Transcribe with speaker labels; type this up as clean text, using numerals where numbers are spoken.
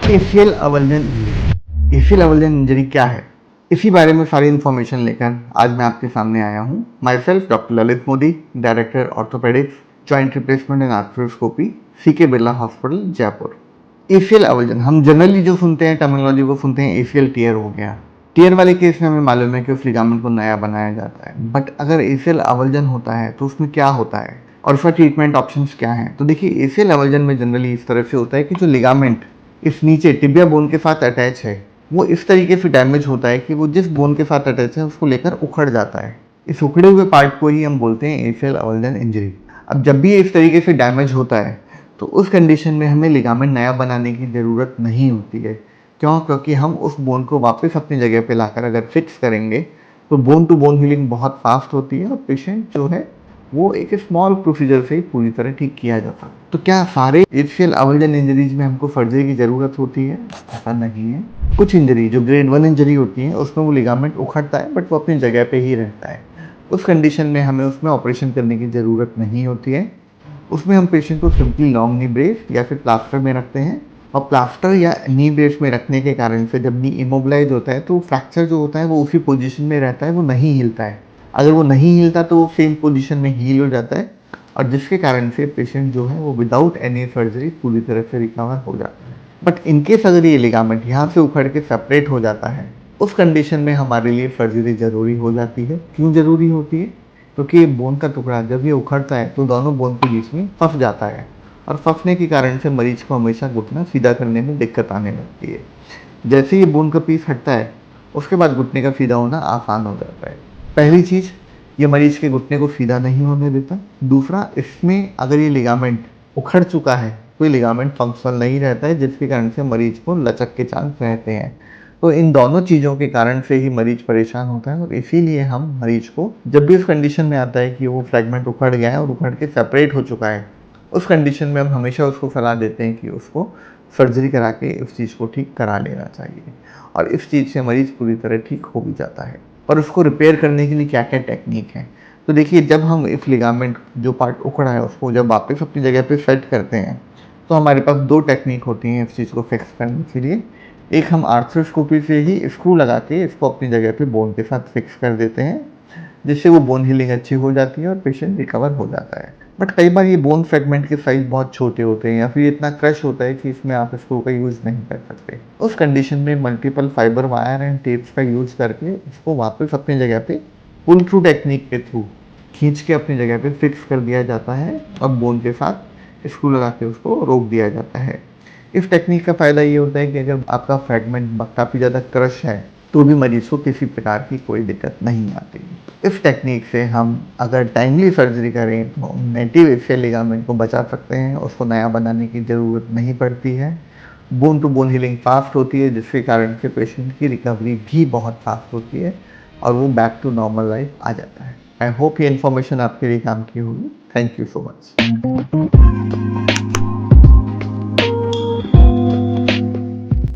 Speaker 1: Asian अवल्जन Asian अवल्जन injury क्या है, इसी बारे में सारी इन्फॉर्मेशन लेकर आज मैं आपके सामने आया हूँ। Myself doctor Lalit Modi, director orthopaedics, joint replacement and arthroscopy, CK Birla hospital, Jaipur. एशियल अवल्जन हम जनरली जो सुनते हैं, टर्मिनोलॉजी वो सुनते हैं एशियल टीयर हो गया। टीयर वाले केस में हमें मालूम है कि उस लिगामेंट को नया बनाया जाता है, बट अगर एशियल अवल्जन होता है तो उसमें क्या होता है और उसका ट्रीटमेंट ऑप्शंस क्या हैं। तो देखिए, एशियल अवल्जन में जनरली इस तरह से होता है कि जो लिगामेंट इस नीचे टिबिया बोन के साथ अटैच है, वो इस तरीके से डैमेज होता है कि वो जिस बोन के साथ अटैच है उसको लेकर उखड़ जाता है। इस उखड़े हुए पार्ट को ही हम बोलते हैं एशियल अवल्जन इंजरी। अब जब भी ये इस तरीके से डैमेज होता है तो उस कंडीशन में हमें लिगामेंट नया बनाने की ज़रूरत नहीं होती है। क्यों? क्योंकि हम उस बोन को वापस अपनी जगह पे लाकर अगर फिक्स करेंगे तो बोन टू बोन हीलिंग बहुत फास्ट होती है और पेशेंट जो है वो एक स्मॉल प्रोसीजर से ही पूरी तरह ठीक किया जाता है। तो क्या सारे एशियल अवल्जन इंजरीज में हमको सर्जरी की ज़रूरत होती है? ऐसा नहीं है। कुछ इंजरी जो ग्रेड 1 इंजरी होती है उसमें वो लिगामेंट उखड़ता है बट वो अपनी जगह पे ही रहता है। उस कंडीशन में हमें उसमें ऑपरेशन करने की ज़रूरत नहीं होती है। उसमें हम पेशेंट को सिंपली लॉन्ग नी ब्रेस या फिर प्लास्टर में रखते हैं, और प्लास्टर या नी ब्रेस में रखने के कारण से जब नी इमोबिलाइज होता है तो फ्रैक्चर जो होता है वो उसी पोजीशन में रहता है, वो नहीं हिलता है। अगर वो नहीं हिलता तो वो सेम पोजीशन में हील हो जाता है, और जिसके कारण से पेशेंट जो है वो विदाउट एनी सर्जरी पूरी तरह से रिकवर हो जाता है। बट इनकेस अगर ये लिगामेंट यहाँ से उखड़ के सेपरेट हो जाता है, उस कंडीशन में हमारे लिए सर्जरी ज़रूरी हो जाती है। क्यों ज़रूरी होती है? क्योंकि बोन का टुकड़ा जब ये उखड़ता है तो दोनों बोन के बीच में फंस जाता है, और फंसने के कारण से मरीज को हमेशा घुटना सीधा करने में दिक्कत आने लगती है। जैसे ही बोन का पीस हटता है उसके बाद घुटने का सीधा होना आसान हो जाता है। पहली चीज़, ये मरीज के घुटने को सीधा नहीं होने देता। दूसरा, इसमें अगर ये लिगामेंट उखड़ चुका है तो ये लिगामेंट फंक्शनल नहीं रहता है, जिसके कारण से मरीज को लचक के चांस रहते हैं। तो इन दोनों चीज़ों के कारण से ही मरीज परेशान होता है, और इसीलिए हम मरीज को जब भी उस कंडीशन में आता है कि वो फ्रैगमेंट उखड़ गया है और उखड़ के सेपरेट हो चुका है, उस कंडीशन में हम हमेशा उसको सलाह देते हैं कि उसको सर्जरी करा के उस चीज़ को ठीक करा लेना चाहिए, और इस चीज़ से मरीज पूरी तरह ठीक हो भी जाता है। और उसको रिपेयर करने के लिए क्या क्या टेक्निक है? तो देखिए, जब हम इस लिगामेंट जो पार्ट उखड़ा है उसको जब वापस अपनी जगह पे सेट करते हैं तो हमारे पास दो टेक्निक होती हैं इस चीज़ को फिक्स करने के लिए। एक, हम आर्थ्रोस्कोपी से ही स्क्रू लगा के इसको अपनी जगह पे बोन के साथ फिक्स कर देते हैं, जिससे वो बोन हीलिंग अच्छी हो जाती है और पेशेंट रिकवर हो जाता है। बट कई बार ये बोन फ्रेगमेंट के साइज बहुत छोटे होते हैं या फिर इतना क्रश होता है कि इसमें आप स्क्रू का यूज़ नहीं कर सकते। उस कंडीशन में multiple fibre wire and tapes का यूज़ करके इसको वापस अपनी जगह पे पुल थ्रू टेक्निक के थ्रू खींच के अपनी जगह पे फिक्स कर दिया जाता है, और बोन के साथ स्क्रू लगा के उसको रोक दिया जाता है। इस टेक्निक का फ़ायदा ये होता है कि अगर आपका फ्रैगमेंट काफ़ी ज़्यादा क्रश है तो भी मरीज को किसी प्रकार की कोई दिक्कत नहीं आती। इस टेक्निक से हम अगर टाइमली सर्जरी करें तो नेटिव एशियल लिगामेंट को बचा सकते हैं, उसको नया बनाने की ज़रूरत नहीं पड़ती है। Bone to bone healing fast होती है, जिसके कारण से पेशेंट की रिकवरी भी बहुत फास्ट होती है और वो बैक टू नॉर्मल लाइफ आ जाता है। आई होप ये इन्फॉर्मेशन आपके लिए काम की होगी। Thank you so much.